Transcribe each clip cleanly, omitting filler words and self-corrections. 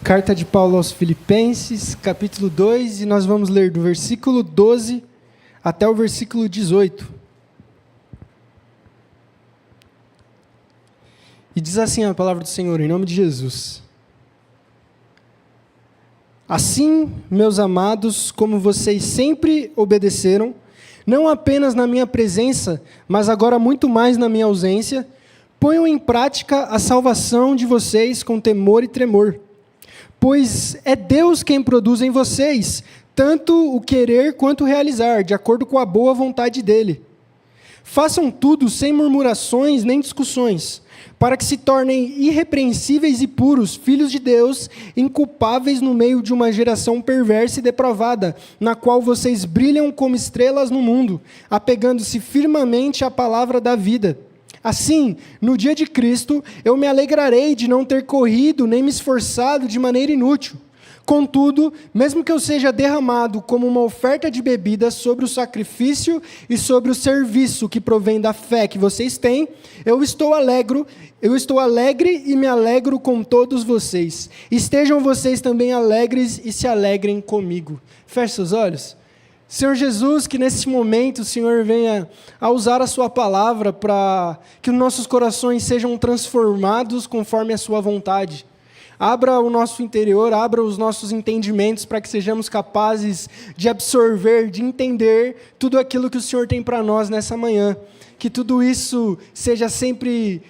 Carta de Paulo aos Filipenses, capítulo 2, e nós vamos ler do versículo 12 até o versículo 18. E diz assim a palavra do Senhor, em nome de Jesus. Assim, meus amados, como vocês sempre obedeceram, não apenas na minha presença, mas agora muito mais na minha ausência, ponham em prática a salvação de vocês com temor e tremor. Pois é Deus quem produz em vocês, tanto o querer quanto o realizar, de acordo com a boa vontade dEle. Façam tudo sem murmurações nem discussões, para que se tornem irrepreensíveis e puros, filhos de Deus, inculpáveis no meio de uma geração perversa e depravada, na qual vocês brilham como estrelas no mundo, apegando-se firmemente à palavra da vida. Assim, no dia de Cristo, eu me alegrarei de não ter corrido nem me esforçado de maneira inútil. Contudo, mesmo que eu seja derramado como uma oferta de bebida sobre o sacrifício e sobre o serviço que provém da fé que vocês têm, eu estou alegre e me alegro com todos vocês. Estejam vocês também alegres e se alegrem comigo. Feche seus olhos. Senhor Jesus, que nesse momento o Senhor venha a usar a sua palavra para que os nossos corações sejam transformados conforme a sua vontade. Abra o nosso interior, abra os nossos entendimentos para que sejamos capazes de absorver, de entender tudo aquilo que o Senhor tem para nós nessa manhã. Que tudo isso seja sempre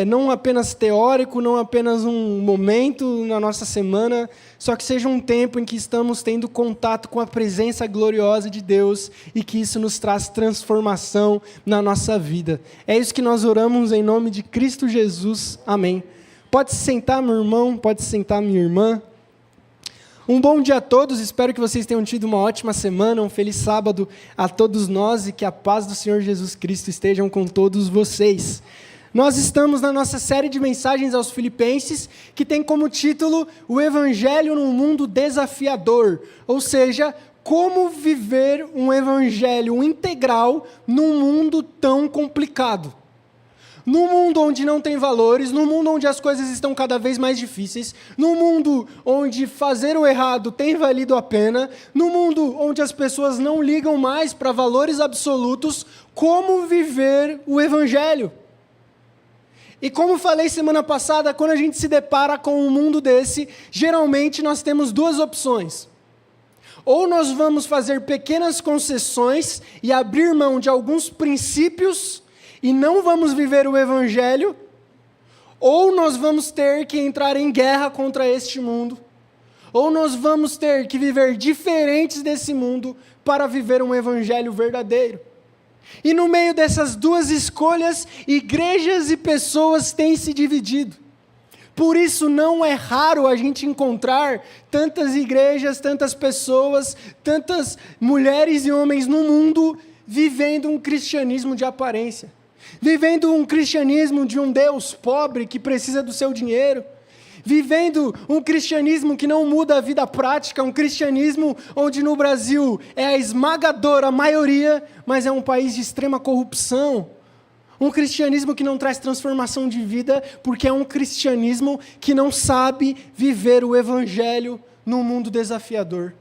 não apenas teórico, não apenas um momento na nossa semana, só que seja um tempo em que estamos tendo contato com a presença gloriosa de Deus e que isso nos traz transformação na nossa vida. É isso que nós oramos em nome de Cristo Jesus. Amém. Pode se sentar, meu irmão, pode se sentar, minha irmã. Um bom dia a todos, espero que vocês tenham tido uma ótima semana, um feliz sábado a todos nós e que a paz do Senhor Jesus Cristo estejam com todos vocês. Nós estamos na nossa série de mensagens aos Filipenses, que tem como título O Evangelho num Mundo Desafiador, ou seja, como viver um evangelho integral num mundo tão complicado. Num mundo onde não tem valores, num mundo onde as coisas estão cada vez mais difíceis, num mundo onde fazer o errado tem valido a pena, num mundo onde as pessoas não ligam mais para valores absolutos, como viver o evangelho? E como falei semana passada, quando a gente se depara com um mundo desse, geralmente nós temos duas opções. Ou nós vamos fazer pequenas concessões e abrir mão de alguns princípios e não vamos viver o evangelho, ou nós vamos ter que entrar em guerra contra este mundo, ou nós vamos ter que viver diferentes desse mundo para viver um evangelho verdadeiro. E no meio dessas duas escolhas, igrejas e pessoas têm se dividido. Por isso não é raro a gente encontrar tantas igrejas, tantas pessoas, tantas mulheres e homens no mundo vivendo um cristianismo de aparência. Vivendo um cristianismo de um Deus pobre que precisa do seu dinheiro. Vivendo um cristianismo que não muda a vida prática, um cristianismo onde no Brasil é a esmagadora maioria, mas é um país de extrema corrupção. Um cristianismo que não traz transformação de vida, porque é um cristianismo que não sabe viver o evangelho num mundo desafiador.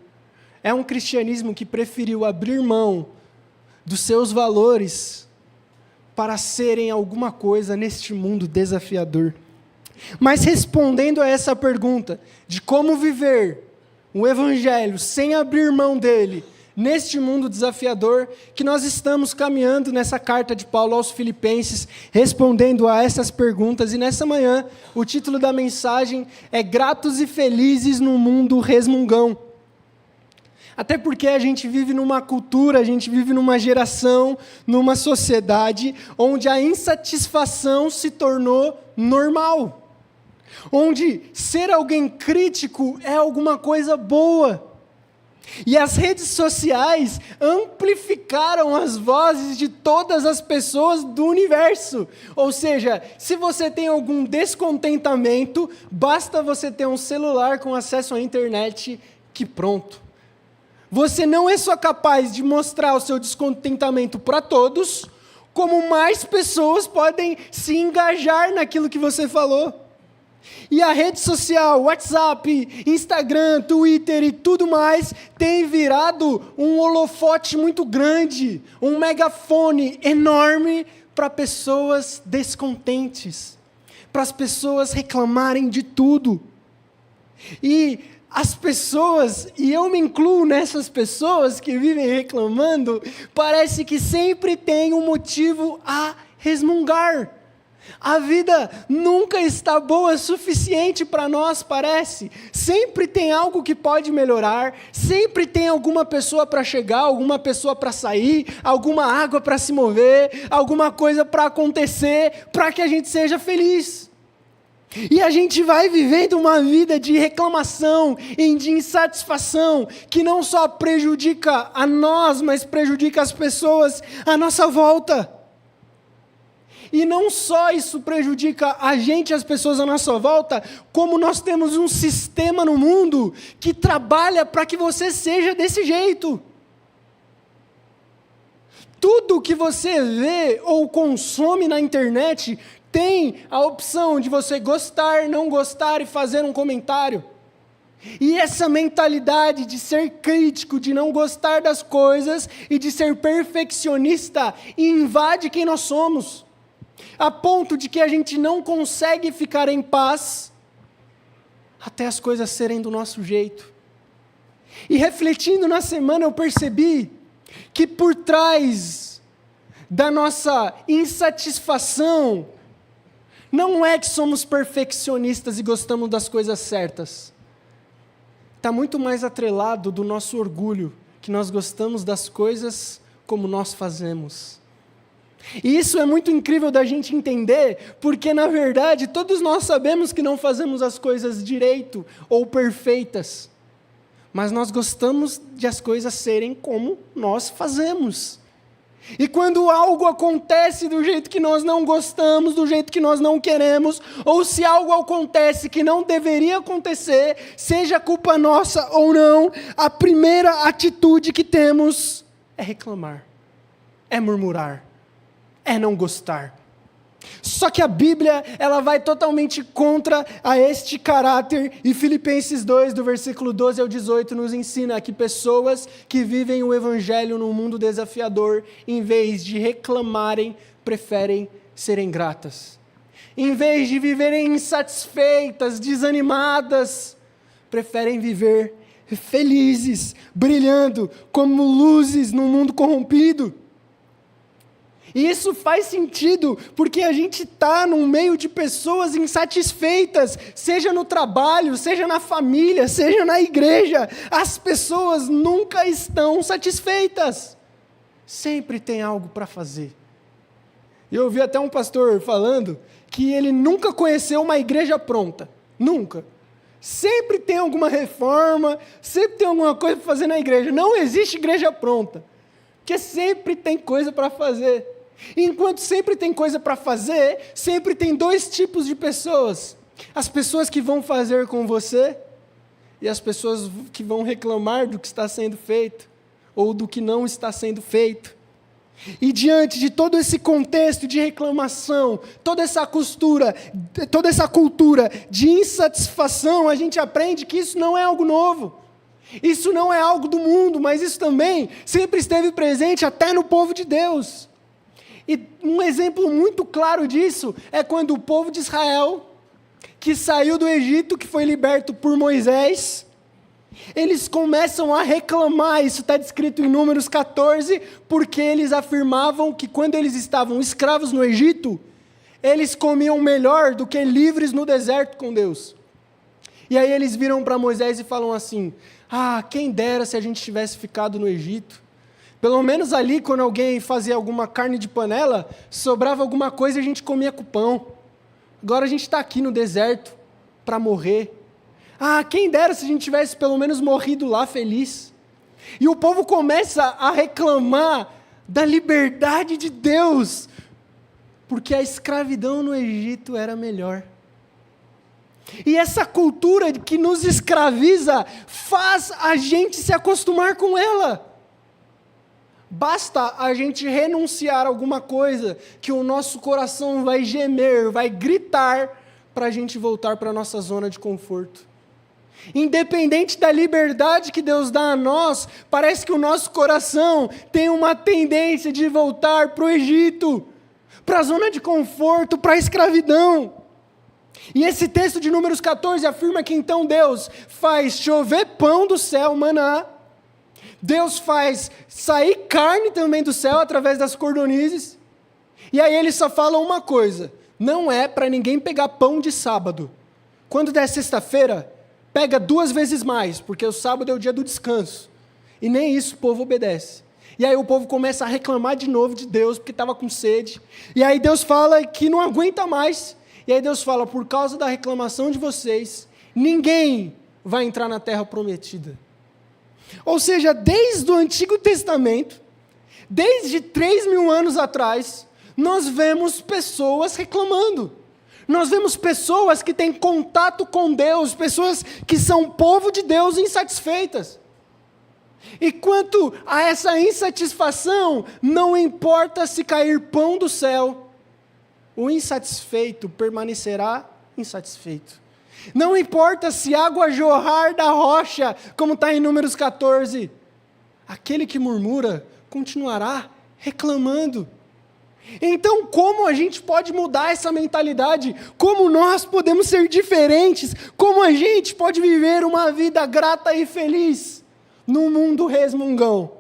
É um cristianismo que preferiu abrir mão dos seus valores para serem alguma coisa neste mundo desafiador. Mas respondendo a essa pergunta de como viver o evangelho sem abrir mão dele neste mundo desafiador, que nós estamos caminhando nessa carta de Paulo aos Filipenses, respondendo a essas perguntas. E nessa manhã, o título da mensagem é Gratos e Felizes no Mundo Resmungão. Até porque a gente vive numa cultura, a gente vive numa geração, numa sociedade, onde a insatisfação se tornou normal. Onde ser alguém crítico é alguma coisa boa. E as redes sociais amplificaram as vozes de todas as pessoas do universo. Ou seja, se você tem algum descontentamento, basta você ter um celular com acesso à internet que pronto. Você não é só capaz de mostrar o seu descontentamento para todos, como mais pessoas podem se engajar naquilo que você falou. E a rede social, WhatsApp, Instagram, Twitter e tudo mais, tem virado um holofote muito grande, um megafone enorme para pessoas descontentes, para as pessoas reclamarem de tudo. E as pessoas, e eu me incluo nessas pessoas que vivem reclamando, parece que sempre tem um motivo a resmungar. A vida nunca está boa o suficiente para nós, parece. Sempre tem algo que pode melhorar, sempre tem alguma pessoa para chegar, alguma pessoa para sair, alguma água para se mover, alguma coisa para acontecer, para que a gente seja feliz. E a gente vai vivendo uma vida de reclamação e de insatisfação, que não só prejudica a nós, mas prejudica as pessoas à nossa volta. E não só isso prejudica a gente e as pessoas à nossa volta, como nós temos um sistema no mundo que trabalha para que você seja desse jeito. Tudo que você vê ou consome na internet tem a opção de você gostar, não gostar e fazer um comentário. E essa mentalidade de ser crítico, de não gostar das coisas e de ser perfeccionista invade quem nós somos. A ponto de que a gente não consegue ficar em paz até as coisas serem do nosso jeito. E refletindo na semana eu percebi que por trás da nossa insatisfação não é que somos perfeccionistas e gostamos das coisas certas. Está muito mais atrelado do nosso orgulho, que nós gostamos das coisas como nós fazemos. E isso é muito incrível da gente entender, porque na verdade todos nós sabemos que não fazemos as coisas direito ou perfeitas, mas nós gostamos de as coisas serem como nós fazemos. E quando algo acontece do jeito que nós não gostamos, do jeito que nós não queremos, ou se algo acontece que não deveria acontecer, seja culpa nossa ou não, a primeira atitude que temos é reclamar, é murmurar, é não gostar. Só que a Bíblia, ela vai totalmente contra a este caráter, e Filipenses 2, do versículo 12 ao 18, nos ensina que pessoas que vivem o Evangelho num mundo desafiador, em vez de reclamarem, preferem serem gratas. Em vez de viverem insatisfeitas, desanimadas, preferem viver felizes, brilhando como luzes num mundo corrompido. E isso faz sentido, porque a gente está no meio de pessoas insatisfeitas, seja no trabalho, seja na família, seja na igreja. As pessoas nunca estão satisfeitas. Sempre tem algo para fazer. Eu ouvi até um pastor falando que ele nunca conheceu uma igreja pronta. Nunca. Sempre tem alguma reforma, sempre tem alguma coisa para fazer na igreja. Não existe igreja pronta, porque sempre tem coisa para fazer. Enquanto sempre tem coisa para fazer, sempre tem dois tipos de pessoas. As pessoas que vão fazer com você e as pessoas que vão reclamar do que está sendo feito ou do que não está sendo feito. E diante de todo esse contexto de reclamação, toda essa cultura de insatisfação, a gente aprende que isso não é algo novo. Isso não é algo do mundo, mas isso também sempre esteve presente até no povo de Deus. E um exemplo muito claro disso é quando o povo de Israel, que saiu do Egito, que foi liberto por Moisés, eles começam a reclamar, isso está descrito em Números 14, porque eles afirmavam que quando eles estavam escravos no Egito, eles comiam melhor do que livres no deserto com Deus. E aí eles viram para Moisés e falam assim: quem dera se a gente tivesse ficado no Egito. Pelo menos ali, quando alguém fazia alguma carne de panela, sobrava alguma coisa e a gente comia com pão. Agora a gente está aqui no deserto para morrer. Quem dera se a gente tivesse pelo menos morrido lá feliz. E o povo começa a reclamar da liberdade de Deus, porque a escravidão no Egito era melhor. E essa cultura que nos escraviza faz a gente se acostumar com ela. Basta a gente renunciar a alguma coisa que o nosso coração vai gemer, vai gritar, para a gente voltar para a nossa zona de conforto. Independente da liberdade que Deus dá a nós, parece que o nosso coração tem uma tendência de voltar para o Egito, para a zona de conforto, para a escravidão. E esse texto de Números 14 afirma que então Deus faz chover pão do céu, maná. Deus faz sair carne também do céu através das cordonizes. E aí ele só fala uma coisa: não é para ninguém pegar pão de sábado. Quando der sexta-feira, pega 2 vezes mais, porque o sábado é o dia do descanso. E nem isso o povo obedece. E aí o povo começa a reclamar de novo de Deus, porque estava com sede. E aí Deus fala que não aguenta mais. E aí Deus fala: por causa da reclamação de vocês, ninguém vai entrar na terra prometida. Ou seja, desde o Antigo Testamento, desde 3.000 anos atrás, nós vemos pessoas reclamando. Nós vemos pessoas que têm contato com Deus, pessoas que são povo de Deus insatisfeitas. E quanto a essa insatisfação, não importa se cair pão do céu, o insatisfeito permanecerá insatisfeito. Não importa se água jorrar da rocha, como está em Números 14, aquele que murmura continuará reclamando. Então, como a gente pode mudar essa mentalidade? Como nós podemos ser diferentes? Como a gente pode viver uma vida grata e feliz num mundo resmungão?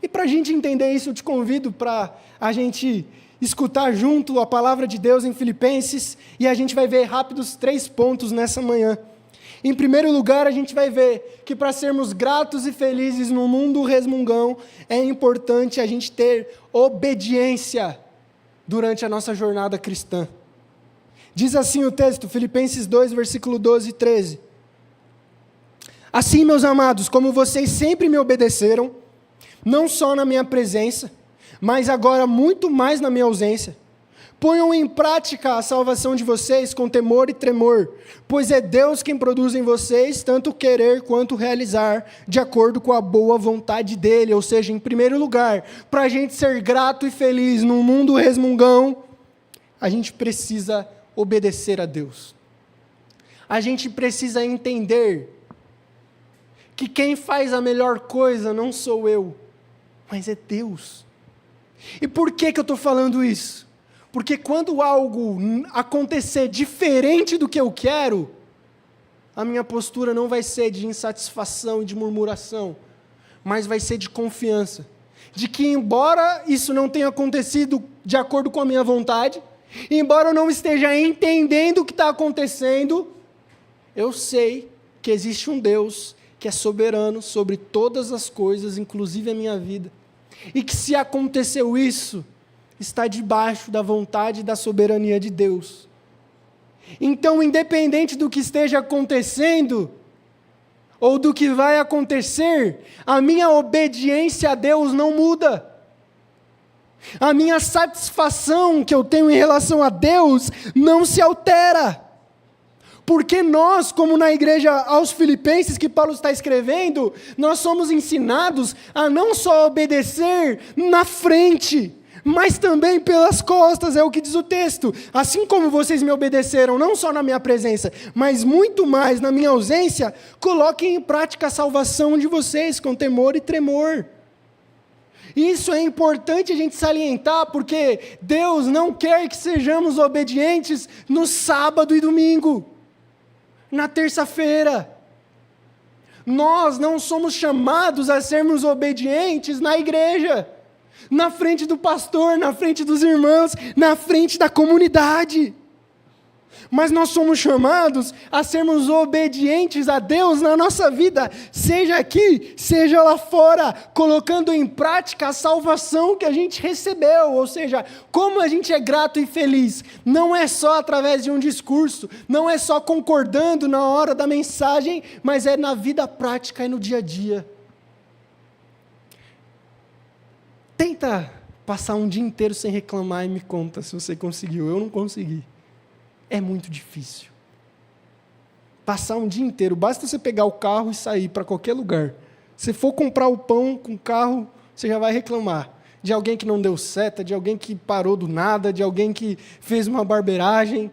E para a gente entender isso, eu te convido para a gente escutar junto a palavra de Deus em Filipenses, e a gente vai ver rápidos 3 pontos nessa manhã. Em primeiro lugar, a gente vai ver que para sermos gratos e felizes no mundo resmungão, é importante a gente ter obediência durante a nossa jornada cristã. Diz assim o texto, Filipenses 2, versículo 12 e 13. Assim, meus amados, como vocês sempre me obedeceram, não só na minha presença, mas agora muito mais na minha ausência, ponham em prática a salvação de vocês com temor e tremor, pois é Deus quem produz em vocês tanto querer quanto realizar, de acordo com a boa vontade dEle. Ou seja, em primeiro lugar, para a gente ser grato e feliz num mundo resmungão, a gente precisa obedecer a Deus. A gente precisa entender que quem faz a melhor coisa não sou eu, mas é Deus. E por que eu estou falando isso? Porque quando algo acontecer diferente do que eu quero, a minha postura não vai ser de insatisfação e de murmuração, mas vai ser de confiança. De que embora isso não tenha acontecido de acordo com a minha vontade, embora eu não esteja entendendo o que está acontecendo, eu sei que existe um Deus que é soberano sobre todas as coisas, inclusive a minha vida. E que se aconteceu isso, está debaixo da vontade e da soberania de Deus. Então, independente do que esteja acontecendo, ou do que vai acontecer, a minha obediência a Deus não muda. A minha satisfação que eu tenho em relação a Deus não se altera. Porque nós, como na igreja aos Filipenses, que Paulo está escrevendo, nós somos ensinados a não só obedecer na frente, mas também pelas costas, é o que diz o texto. Assim como vocês me obedeceram, não só na minha presença, mas muito mais na minha ausência, coloquem em prática a salvação de vocês com temor e tremor. Isso é importante a gente salientar, porque Deus não quer que sejamos obedientes no sábado e domingo, na terça-feira. Nós não somos chamados a sermos obedientes na igreja, na frente do pastor, na frente dos irmãos, na frente da comunidade. Mas nós somos chamados a sermos obedientes a Deus na nossa vida, seja aqui, seja lá fora, colocando em prática a salvação que a gente recebeu. Ou seja, como a gente é grato e feliz, não é só através de um discurso, não é só concordando na hora da mensagem, mas é na vida prática e no dia a dia. Tenta passar um dia inteiro sem reclamar e me conta se você conseguiu. Eu não consegui. É muito difícil. Passar um dia inteiro, basta você pegar o carro e sair para qualquer lugar. Se for comprar o pão com o carro, você já vai reclamar de alguém que não deu seta, de alguém que parou do nada, de alguém que fez uma barbeiragem.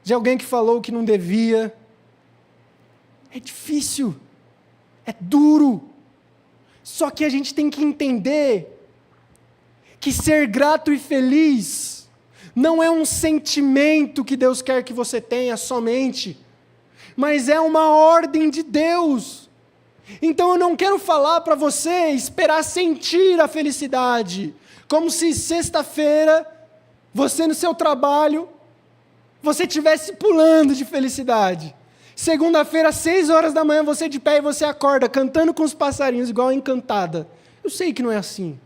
de alguém que falou o que não devia. É difícil, é duro. Só que a gente tem que entender que ser grato e feliz não é um sentimento que Deus quer que você tenha somente, mas é uma ordem de Deus. Então eu não quero falar para você esperar sentir a felicidade, como se sexta-feira, você no seu trabalho, você estivesse pulando de felicidade. Segunda-feira, 6 horas da manhã, você de pé e você acorda, cantando com os passarinhos, igual a Encantada. Eu sei que não é assim.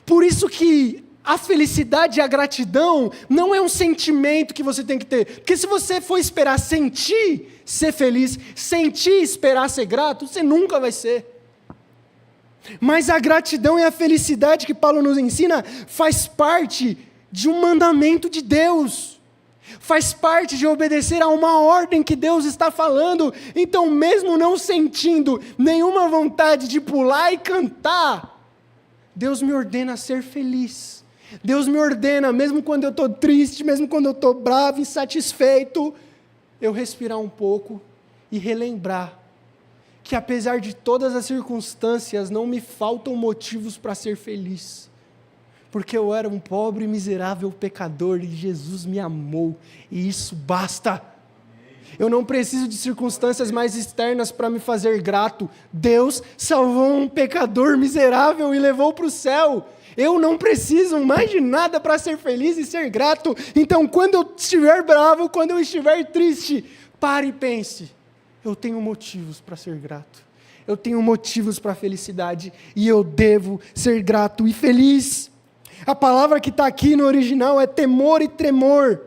Por isso que a felicidade e a gratidão não é um sentimento que você tem que ter. Porque se você for esperar sentir ser feliz, sentir esperar ser grato, você nunca vai ser. Mas a gratidão e a felicidade que Paulo nos ensina faz parte de um mandamento de Deus. Faz parte de obedecer a uma ordem que Deus está falando. Então, mesmo não sentindo nenhuma vontade de pular e cantar, Deus me ordena a ser feliz. Deus me ordena, mesmo quando eu estou triste, mesmo quando eu estou bravo, insatisfeito, eu respirar um pouco e relembrar que apesar de todas as circunstâncias, não me faltam motivos para ser feliz. Porque eu era um pobre, miserável pecador e Jesus me amou, e isso basta. Eu não preciso de circunstâncias mais externas para me fazer grato. Deus salvou um pecador miserável e levou para o céu. Eu não preciso mais de nada para ser feliz e ser grato. Então, quando eu estiver bravo, quando eu estiver triste, pare e pense. Eu tenho motivos para ser grato. Eu tenho motivos para a felicidade e eu devo ser grato e feliz. A palavra que está aqui no original é temor e tremor.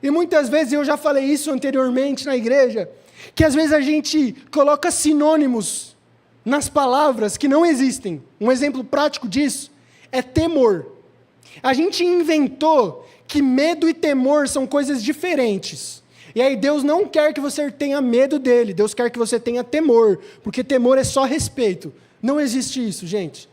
E muitas vezes, eu já falei isso anteriormente na igreja, que às vezes a gente coloca sinônimos nas palavras que não existem. Um exemplo prático disso é temor. A gente inventou que medo e temor são coisas diferentes. E aí Deus não quer que você tenha medo dele, Deus quer que você tenha temor, porque temor é só respeito. Não existe isso, gente.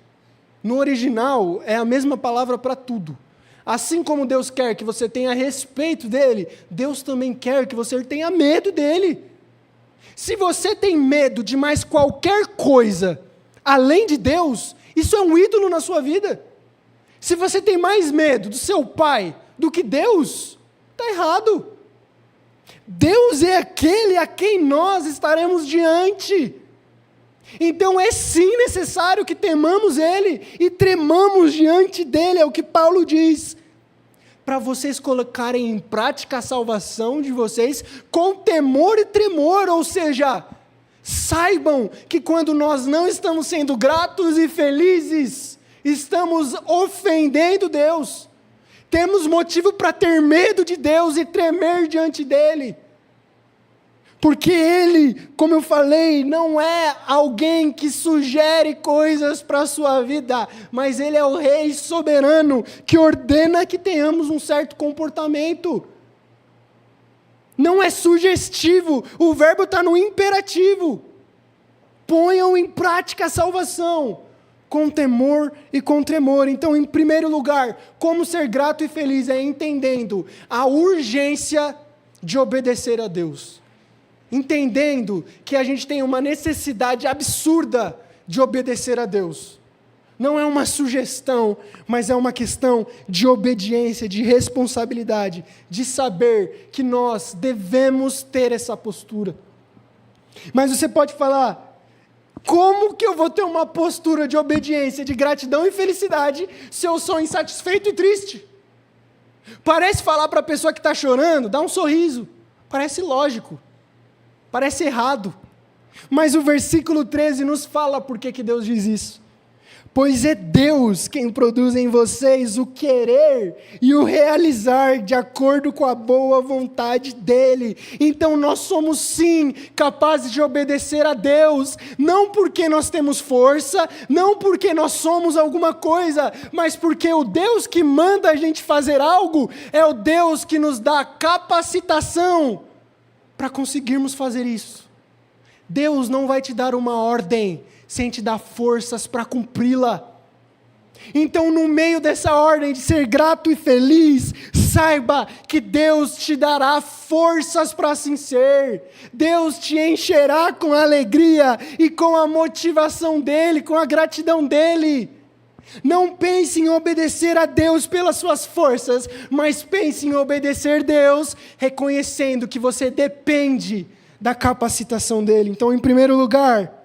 No original, é a mesma palavra para tudo. Assim como Deus quer que você tenha respeito dele, Deus também quer que você tenha medo dele. Se você tem medo de mais qualquer coisa, além de Deus, isso é um ídolo na sua vida. Se você tem mais medo do seu pai do que Deus, está errado. Deus é aquele a quem nós estaremos diante. Então é sim necessário que temamos Ele e tremamos diante dEle, é o que Paulo diz, para vocês colocarem em prática a salvação de vocês com temor e tremor, ou seja, saibam que quando nós não estamos sendo gratos e felizes, estamos ofendendo Deus, temos motivo para ter medo de Deus e tremer diante dEle. Porque Ele, como eu falei, não é alguém que sugere coisas para a sua vida, mas Ele é o Rei soberano que ordena que tenhamos um certo comportamento. Não é sugestivo, o verbo está no imperativo. Ponham em prática a salvação, com temor e com tremor. Então, em primeiro lugar, como ser grato e feliz é entendendo a urgência de obedecer a Deus. Entendendo que a gente tem uma necessidade absurda de obedecer a Deus. Não é uma sugestão, mas é uma questão de obediência, de responsabilidade, de saber que nós devemos ter essa postura. Mas você pode falar, como que eu vou ter uma postura de obediência, de gratidão e felicidade, se eu sou insatisfeito e triste? Parece falar para a pessoa que está chorando, dá um sorriso, parece lógico. Parece errado, mas o versículo 13 nos fala por que Deus diz isso. Pois é Deus quem produz em vocês o querer e o realizar de acordo com a boa vontade dEle. Então nós somos sim capazes de obedecer a Deus, não porque nós temos força, não porque nós somos alguma coisa, mas porque o Deus que manda a gente fazer algo é o Deus que nos dá capacitação para conseguirmos fazer isso. Deus não vai te dar uma ordem sem te dar forças para cumpri-la. Então, no meio dessa ordem de ser grato e feliz, saiba que Deus te dará forças para assim ser. Deus te encherá com a alegria e com a motivação dEle, com a gratidão dEle. Não pense em obedecer a Deus pelas suas forças, mas pense em obedecer a Deus, reconhecendo que você depende da capacitação dEle. Então, em primeiro lugar,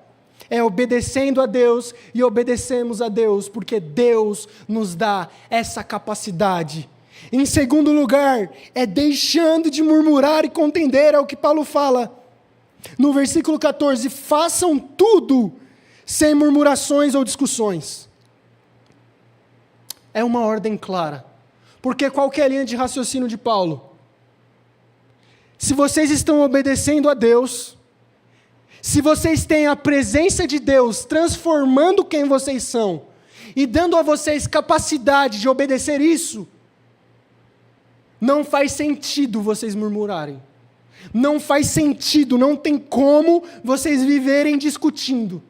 é obedecendo a Deus, e obedecemos a Deus porque Deus nos dá essa capacidade. Em segundo lugar, é deixando de murmurar e contender, é o que Paulo fala. No versículo 14, façam tudo sem murmurações ou discussões. É uma ordem clara. Porque qual que é a linha de raciocínio de Paulo? Se vocês estão obedecendo a Deus, se vocês têm a presença de Deus transformando quem vocês são e dando a vocês capacidade de obedecer isso, não faz sentido vocês murmurarem. Não faz sentido, não tem como vocês viverem discutindo.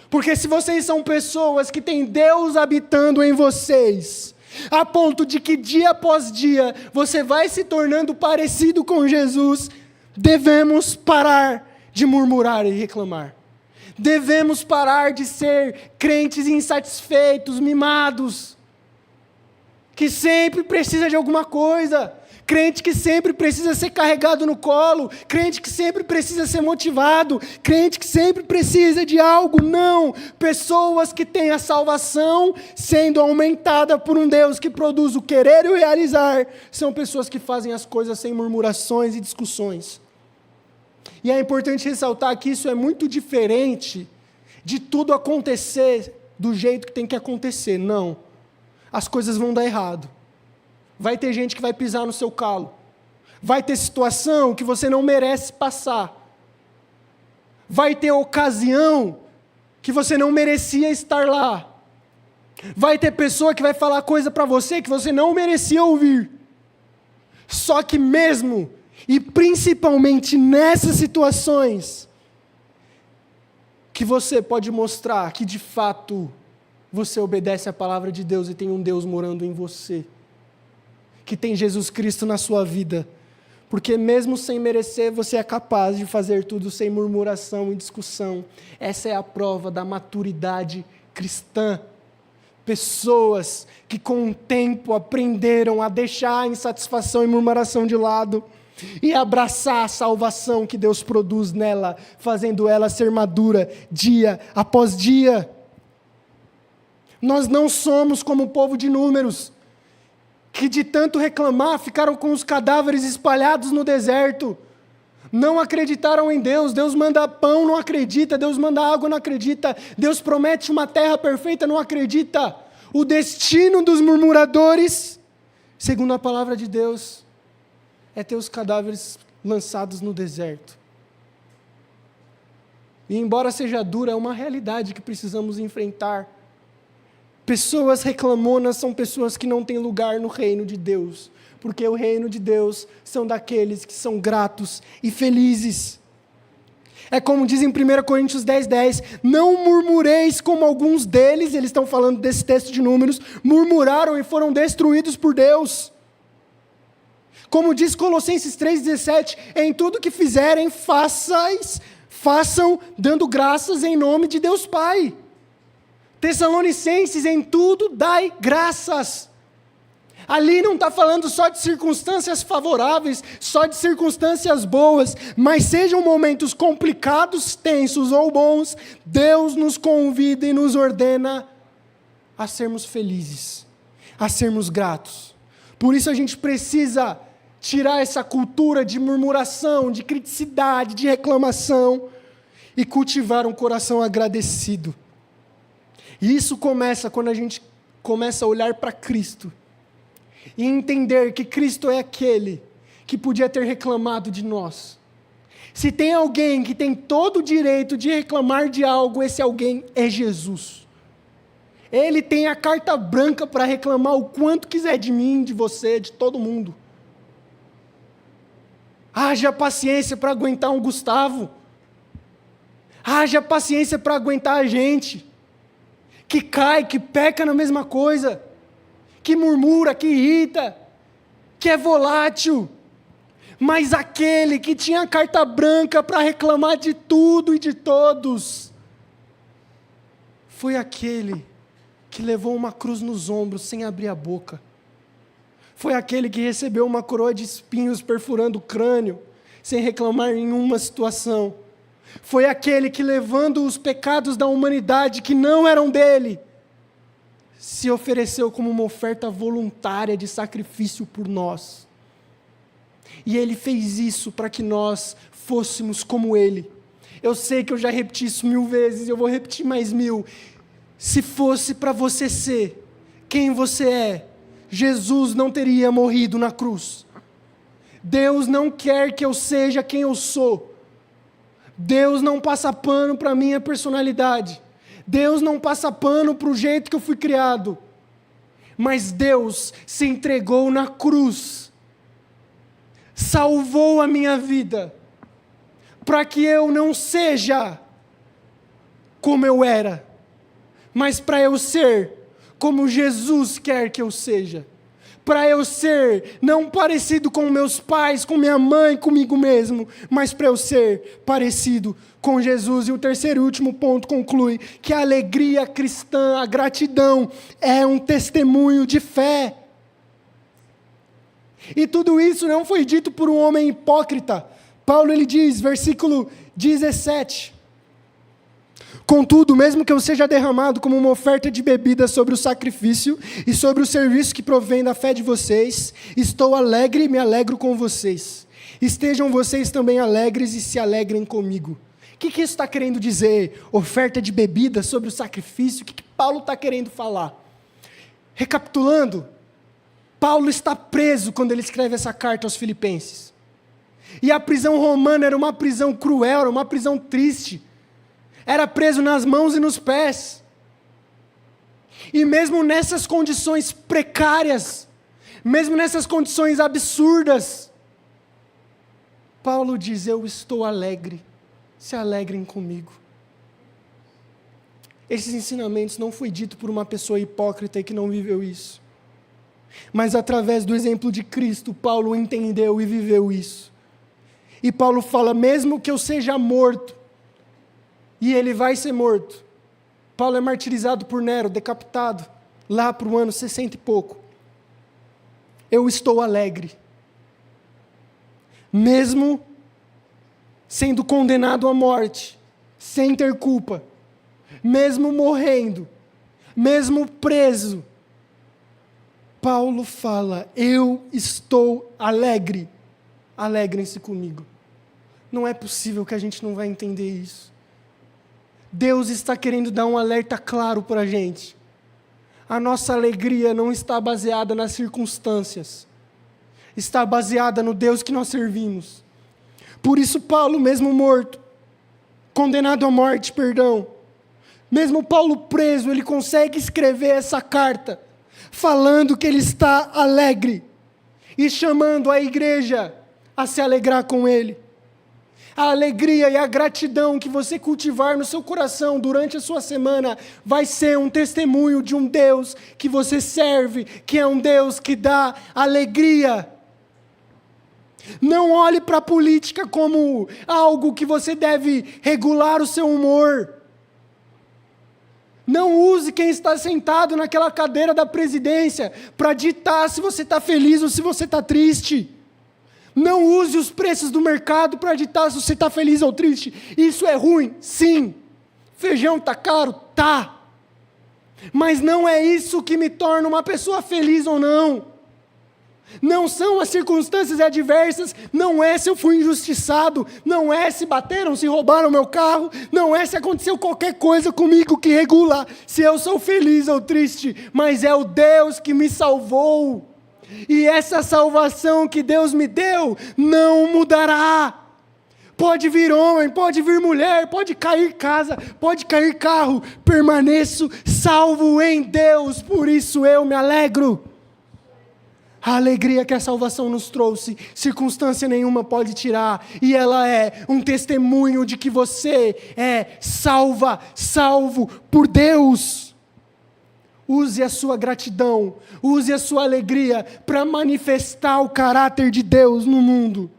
Porque se vocês são pessoas que têm Deus habitando em vocês, a ponto de que dia após dia você vai se tornando parecido com Jesus, devemos parar de murmurar e reclamar. Devemos parar de ser crentes insatisfeitos, mimados, que sempre precisa de alguma coisa, crente que sempre precisa ser carregado no colo, crente que sempre precisa ser motivado, crente que sempre precisa de algo. Não, pessoas que têm a salvação sendo aumentada por um Deus que produz o querer e o realizar, são pessoas que fazem as coisas sem murmurações e discussões. E é importante ressaltar que isso é muito diferente de tudo acontecer do jeito que tem que acontecer. Não, as coisas vão dar errado. Vai ter gente que vai pisar no seu calo. Vai ter situação que você não merece passar. Vai ter ocasião que você não merecia estar lá. Vai ter pessoa que vai falar coisa para você que você não merecia ouvir. Só que mesmo, e principalmente nessas situações, que você pode mostrar que de fato você obedece à palavra de Deus e tem um Deus morando em você, que tem Jesus Cristo na sua vida, porque mesmo sem merecer, você é capaz de fazer tudo sem murmuração e discussão. Essa é a prova da maturidade cristã. Pessoas que com o tempo aprenderam a deixar a insatisfação e murmuração de lado e abraçar a salvação que Deus produz nela, fazendo ela ser madura dia após dia. Nós não somos como o povo de Números, que de tanto reclamar ficaram com os cadáveres espalhados no deserto. Não acreditaram em Deus. Deus manda pão, não acredita. Deus manda água, não acredita. Deus promete uma terra perfeita, não acredita. O destino dos murmuradores, segundo a palavra de Deus, é ter os cadáveres lançados no deserto. E embora seja dura, é uma realidade que precisamos enfrentar. Pessoas reclamonas são pessoas que não têm lugar no reino de Deus, porque o reino de Deus são daqueles que são gratos e felizes. É como diz em 1 Coríntios 10:10, não murmureis como alguns deles, eles estão falando desse texto de Números, murmuraram e foram destruídos por Deus. Como diz Colossenses 3:17, em tudo que fizerem, façam dando graças em nome de Deus Pai. Tessalonicenses, em tudo dai graças. Ali não está falando só de circunstâncias favoráveis, só de circunstâncias boas, mas sejam momentos complicados, tensos ou bons, Deus nos convida e nos ordena a sermos felizes, a sermos gratos. Por isso a gente precisa tirar essa cultura de murmuração, de criticidade, de reclamação e cultivar um coração agradecido. E isso começa quando a gente começa a olhar para Cristo e entender que Cristo é aquele que podia ter reclamado de nós. Se tem alguém que tem todo o direito de reclamar de algo, esse alguém é Jesus. Ele tem a carta branca para reclamar o quanto quiser de mim, de você, de todo mundo. Haja paciência para aguentar um Gustavo. Haja paciência para aguentar a gente. que cai, que peca na mesma coisa, que murmura, que irrita, que é volátil. Mas aquele que tinha carta branca para reclamar de tudo e de todos, foi aquele que levou uma cruz nos ombros sem abrir a boca. Foi aquele que recebeu uma coroa de espinhos perfurando o crânio, sem reclamar em nenhuma situação. Foi aquele que, levando os pecados da humanidade que não eram dele, se ofereceu como uma oferta voluntária de sacrifício por nós. E ele fez isso para que nós fôssemos como ele. Eu sei que eu já repeti isso 1000 vezes, eu vou repetir mais 1000. Se fosse para você ser quem você é, Jesus não teria morrido na cruz. Deus não quer que eu seja quem eu sou. Deus não passa pano para a minha personalidade. Deus não passa pano para o jeito que eu fui criado. Mas Deus se entregou na cruz, salvou a minha vida, para que eu não seja como eu era, mas para eu ser como Jesus quer que eu seja. Para eu ser não parecido com meus pais, com minha mãe, comigo mesmo, mas para eu ser parecido com Jesus. E o terceiro e último ponto conclui que a alegria cristã, a gratidão, é um testemunho de fé. E tudo isso não foi dito por um homem hipócrita. Paulo ele diz, versículo 17: contudo, mesmo que eu seja derramado como uma oferta de bebida sobre o sacrifício e sobre o serviço que provém da fé de vocês, estou alegre e me alegro com vocês. Estejam vocês também alegres e se alegrem comigo. O que isso está querendo dizer? Oferta de bebida sobre o sacrifício? O que Paulo está querendo falar? Recapitulando, Paulo está preso quando ele escreve essa carta aos Filipenses. E a prisão romana era uma prisão cruel, era uma prisão triste. Era preso nas mãos e nos pés. E mesmo nessas condições precárias, mesmo nessas condições absurdas, Paulo diz: eu estou alegre, se alegrem comigo. Esses ensinamentos não foi dito por uma pessoa hipócrita e que não viveu isso. Mas através do exemplo de Cristo, Paulo entendeu e viveu isso. E Paulo fala: mesmo que eu seja morto, e ele vai ser morto. Paulo é martirizado por Nero, decapitado, lá para o ano 60 e pouco. Eu estou alegre. Mesmo sendo condenado à morte, sem ter culpa, mesmo morrendo, mesmo preso, Paulo fala: eu estou alegre. Alegrem-se comigo. Não é possível que a gente não vai entender isso. Deus está querendo dar um alerta claro para a gente. A nossa alegria não está baseada nas circunstâncias. Está baseada no Deus que nós servimos. Por isso Paulo, mesmo morto, condenado à morte, mesmo Paulo preso, ele consegue escrever essa carta, falando que ele está alegre, e chamando a igreja a se alegrar com ele. A alegria e a gratidão que você cultivar no seu coração durante a sua semana vai ser um testemunho de um Deus que você serve, que é um Deus que dá alegria. Não olhe para a política como algo que você deve regular o seu humor. Não use quem está sentado naquela cadeira da presidência para ditar se você está feliz ou se você está triste. Não use os preços do mercado para ditar se você está feliz ou triste. Isso é ruim, sim. Feijão está caro? Tá. Mas não é isso que me torna uma pessoa feliz ou não. Não são as circunstâncias adversas, não é se eu fui injustiçado, não é se bateram, se roubaram meu carro, não é se aconteceu qualquer coisa comigo que regula se eu sou feliz ou triste, mas é o Deus que me salvou. E essa salvação que Deus me deu não mudará. Pode vir homem, pode vir mulher, pode cair casa, pode cair carro, permaneço salvo em Deus, por isso eu me alegro. A alegria que a salvação nos trouxe, circunstância nenhuma pode tirar, e ela é um testemunho de que você é salvo por Deus. use a sua gratidão, use a sua alegria para manifestar o caráter de Deus no mundo.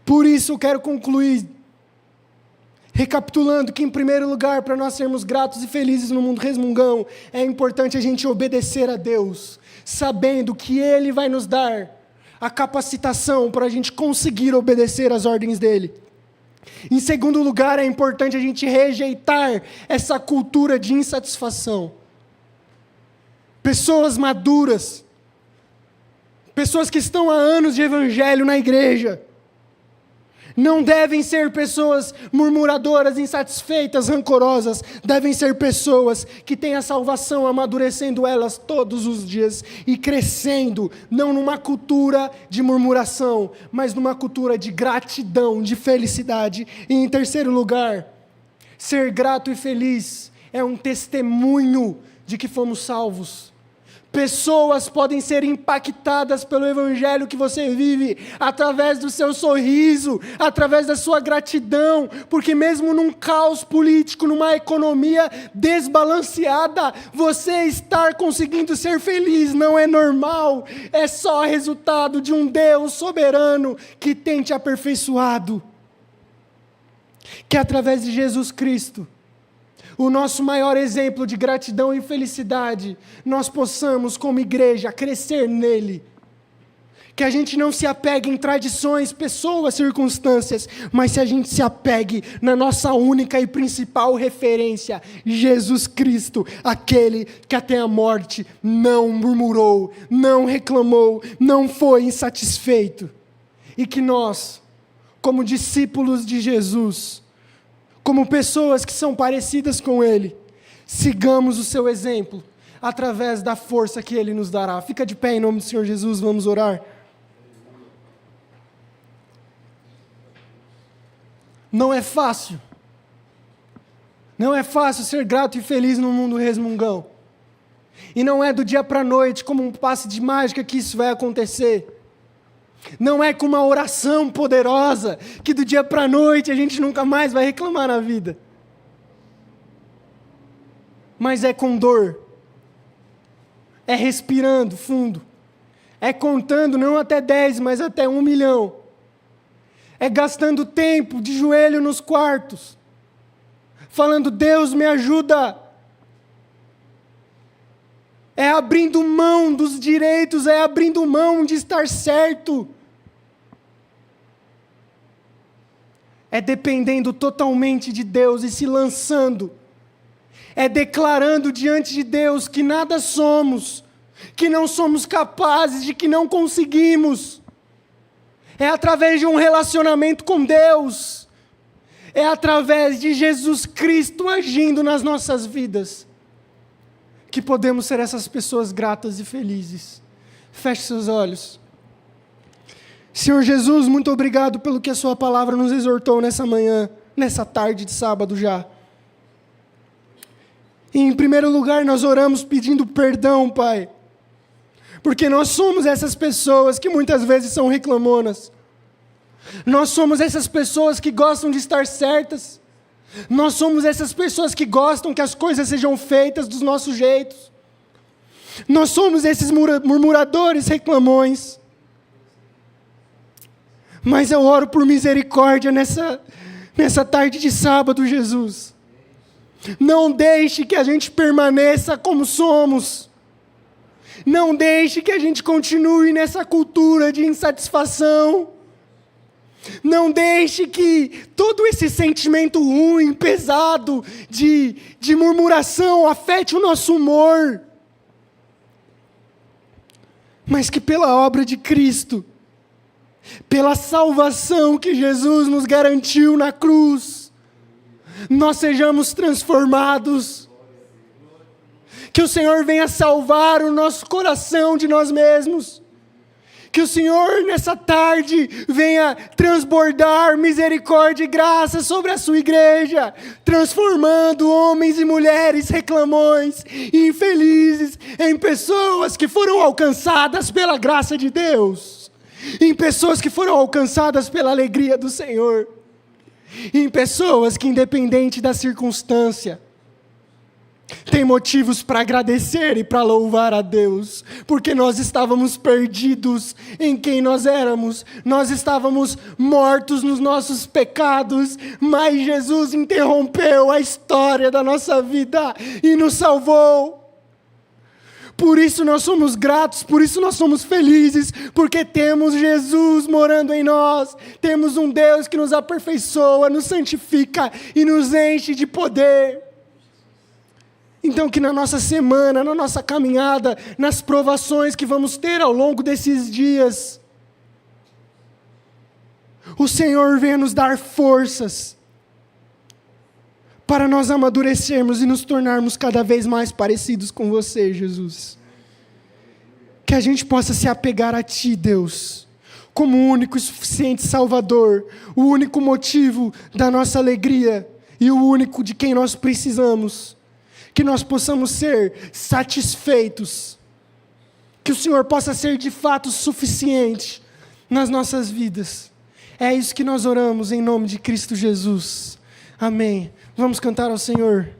Por isso eu quero concluir recapitulando que, em primeiro lugar, para nós sermos gratos e felizes no mundo resmungão, é importante a gente obedecer a Deus, sabendo que Ele vai nos dar a capacitação para a gente conseguir obedecer às ordens dEle. Em segundo lugar, é importante a gente rejeitar essa cultura de insatisfação. Pessoas maduras, pessoas que estão há anos de evangelho na igreja, não devem ser pessoas murmuradoras, insatisfeitas, rancorosas. Devem ser pessoas que têm a salvação, amadurecendo elas todos os dias e crescendo, não numa cultura de murmuração, mas numa cultura de gratidão, de felicidade. E em terceiro lugar, ser grato e feliz é um testemunho de que fomos salvos. Pessoas podem ser impactadas pelo evangelho que você vive, através do seu sorriso, através da sua gratidão, porque mesmo num caos político, numa economia desbalanceada, você estar conseguindo ser feliz não é normal, é só resultado de um Deus soberano que tem te aperfeiçoado. Que através de Jesus Cristo, o nosso maior exemplo de gratidão e felicidade, nós possamos, como igreja, crescer nele. Que a gente não se apegue em tradições, pessoas, circunstâncias, mas se a gente se apegue na nossa única e principal referência, Jesus Cristo, aquele que até a morte não murmurou, não reclamou, não foi insatisfeito. E que nós, como discípulos de Jesus, como pessoas que são parecidas com Ele, sigamos o seu exemplo, através da força que Ele nos dará. Fica de pé em nome do Senhor Jesus, vamos orar. Não é fácil. Não é fácil ser grato e feliz no mundo resmungão. E não é do dia para a noite, como um passe de mágica, que isso vai acontecer. Não é com uma oração poderosa que do dia para a noite a gente nunca mais vai reclamar na vida. Mas é com dor. É respirando fundo. É contando não até 10, mas até 1 milhão. É gastando tempo de joelho nos quartos. Falando, Deus me ajuda. É abrindo mão dos direitos, é abrindo mão de estar certo. É dependendo totalmente de Deus e se lançando. É declarando diante de Deus que nada somos, que não somos capazes, de que não conseguimos. É através de um relacionamento com Deus. É através de Jesus Cristo agindo nas nossas vidas que podemos ser essas pessoas gratas e felizes. Feche seus olhos. Senhor Jesus, muito obrigado pelo que a sua palavra nos exortou nessa manhã, nessa tarde de sábado já. E em primeiro lugar nós oramos pedindo perdão, Pai, porque nós somos essas pessoas que muitas vezes são reclamonas. Nós somos essas pessoas que gostam de estar certas. Nós somos essas pessoas que gostam que as coisas sejam feitas dos nossos jeitos. Nós somos esses murmuradores, reclamões. Mas eu oro por misericórdia nessa tarde de sábado, Jesus. Não deixe que a gente permaneça como somos. Não deixe que a gente continue nessa cultura de insatisfação. Não deixe que todo esse sentimento ruim, pesado, de murmuração afete o nosso humor. Mas que pela obra de Cristo, pela salvação que Jesus nos garantiu na cruz, nós sejamos transformados. Que o Senhor venha salvar o nosso coração de nós mesmos. Que o Senhor, nessa tarde, venha transbordar misericórdia e graça sobre a sua igreja, transformando homens e mulheres reclamões e infelizes em pessoas que foram alcançadas pela graça de Deus, em pessoas que foram alcançadas pela alegria do Senhor, em pessoas que, independente da circunstância, Tem motivos para agradecer e para louvar a Deus, porque nós estávamos perdidos em quem nós éramos, nós estávamos mortos nos nossos pecados, mas Jesus interrompeu a história da nossa vida e nos salvou. Por isso nós somos gratos, por isso nós somos felizes, porque temos Jesus morando em nós, temos um Deus que nos aperfeiçoa, nos santifica e nos enche de poder. Então que na nossa semana, na nossa caminhada, nas provações que vamos ter ao longo desses dias, o Senhor venha nos dar forças para nós amadurecermos e nos tornarmos cada vez mais parecidos com você, Jesus. Que a gente possa se apegar a Ti, Deus, como o único e suficiente Salvador, o único motivo da nossa alegria e o único de quem nós precisamos. Que nós possamos ser satisfeitos, que o Senhor possa ser de fato suficiente nas nossas vidas. É isso que nós oramos em nome de Cristo Jesus. Amém. Vamos cantar ao Senhor.